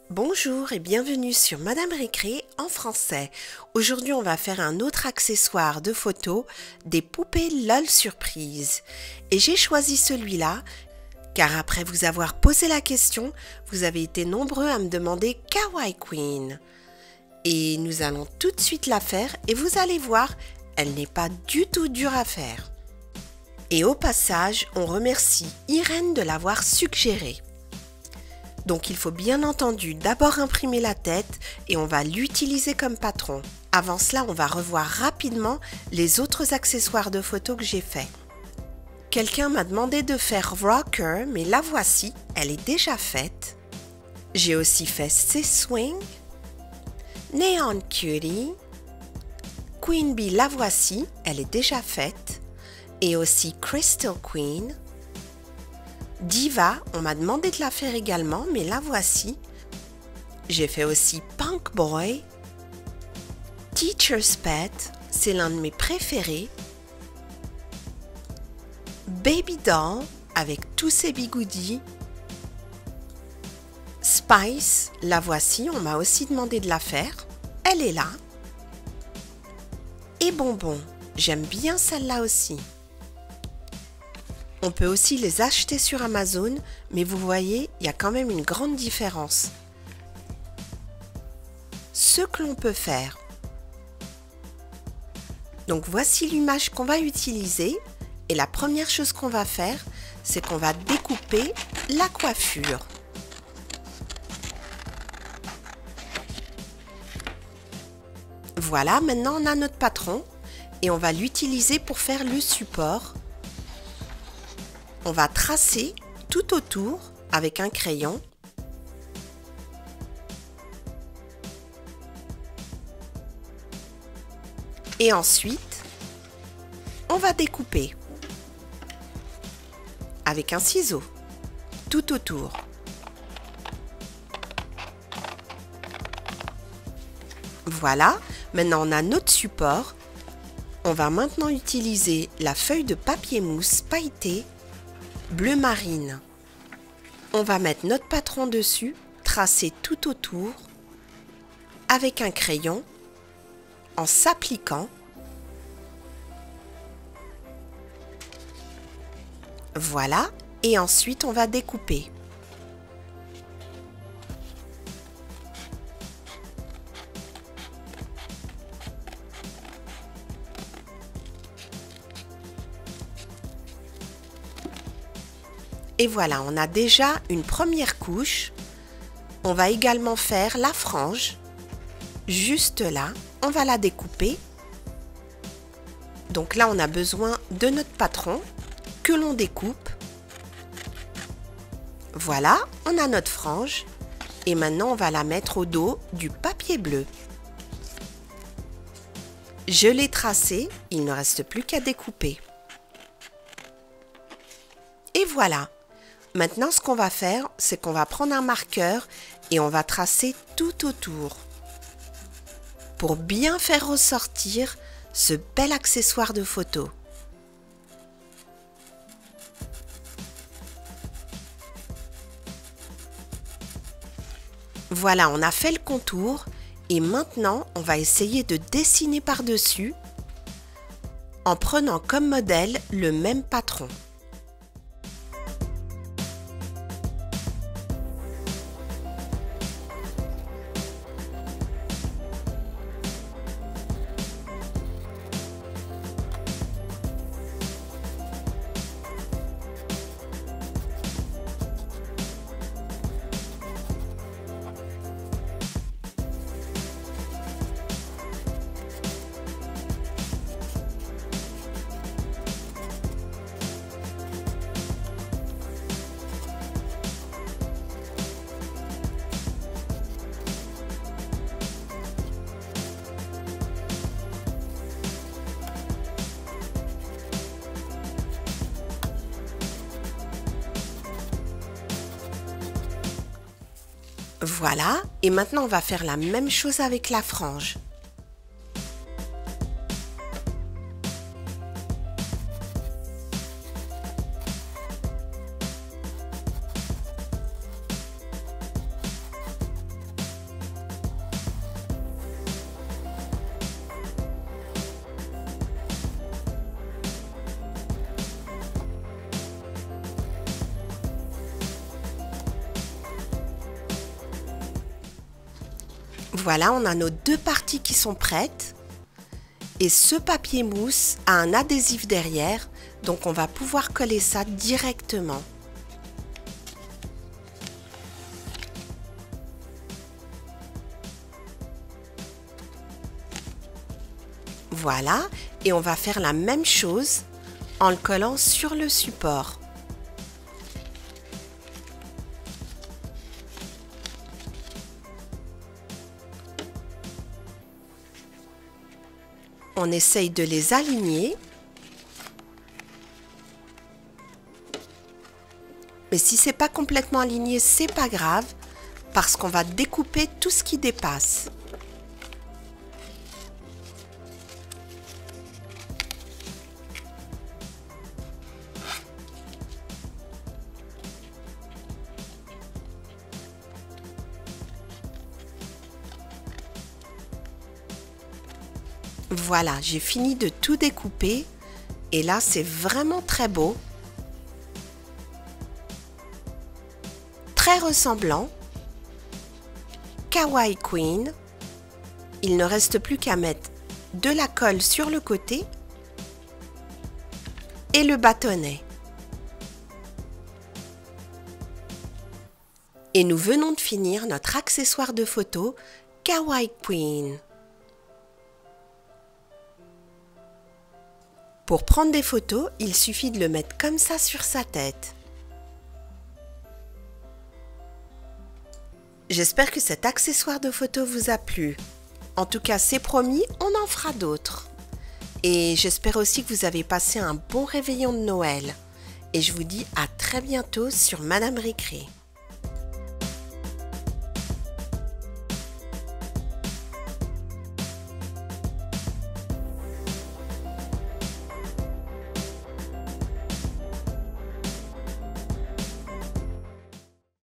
Bonjour et bienvenue sur Madame Récré en français. Aujourd'hui, on va faire un autre accessoire de photo, des poupées LOL Surprise. Et j'ai choisi celui-là car après vous avoir posé la question, vous avez été nombreux à me demander Kawaii Queen. Et nous allons tout de suite la faire et vous allez voir, elle n'est pas du tout dure à faire. Et au passage, on remercie Irène de l'avoir suggéré. Donc il faut bien entendu d'abord imprimer la tête et on va l'utiliser comme patron. Avant cela, on va revoir rapidement les autres accessoires de photo que j'ai fait. Quelqu'un m'a demandé de faire Rocker, mais la voici, elle est déjà faite. J'ai aussi fait Sis Swing, Neon Cutie, Queen Bee, la voici, elle est déjà faite. Et aussi Crystal Queen. Diva, on m'a demandé de la faire également, mais la voici. J'ai fait aussi Punk Boy. Teacher's Pet, c'est l'un de mes préférés. Baby Doll, avec tous ses bigoudis. Spice, la voici, on m'a aussi demandé de la faire. Elle est là. Et Bonbon, j'aime bien celle-là aussi. On peut aussi les acheter sur Amazon, mais vous voyez, il y a quand même une grande différence. Ce que l'on peut faire. Donc voici l'image qu'on va utiliser et la première chose qu'on va faire, c'est qu'on va découper la coiffure. Voilà, maintenant on a notre patron et on va l'utiliser pour faire le support. On va tracer tout autour avec un crayon. Et ensuite, on va découper avec un ciseau tout autour. Voilà, maintenant on a notre support. On va maintenant utiliser la feuille de papier mousse pailletée bleu marine. On va mettre notre patron dessus, tracer tout autour avec un crayon en s'appliquant. Voilà, et ensuite on va découper. Et voilà, on a déjà une première couche. On va également faire la frange. Juste là, on va la découper. Donc là, on a besoin de notre patron que l'on découpe. Voilà, on a notre frange. Et maintenant, on va la mettre au dos du papier bleu. Je l'ai tracé, il ne reste plus qu'à découper. Et voilà. Maintenant, ce qu'on va faire, c'est qu'on va prendre un marqueur et on va tracer tout autour pour bien faire ressortir ce bel accessoire de photo. Voilà, on a fait le contour et maintenant, on va essayer de dessiner par-dessus en prenant comme modèle le même patron. Voilà, et maintenant on va faire la même chose avec la frange. Voilà, on a nos deux parties qui sont prêtes. Et ce papier mousse a un adhésif derrière, donc on va pouvoir coller ça directement. Voilà, et on va faire la même chose en le collant sur le support. On essaye de les aligner. Mais si c'est pas complètement aligné, c'est pas grave parce qu'on va découper tout ce qui dépasse. Voilà, j'ai fini de tout découper et là c'est vraiment très beau, très ressemblant. Kawaii Queen. Il ne reste plus qu'à mettre de la colle sur le côté et le bâtonnet. Et nous venons de finir notre accessoire de photo Kawaii Queen. Pour prendre des photos, il suffit de le mettre comme ça sur sa tête. J'espère que cet accessoire de photo vous a plu. En tout cas, c'est promis, on en fera d'autres. Et j'espère aussi que vous avez passé un bon réveillon de Noël. Et je vous dis à très bientôt sur Madame Récré.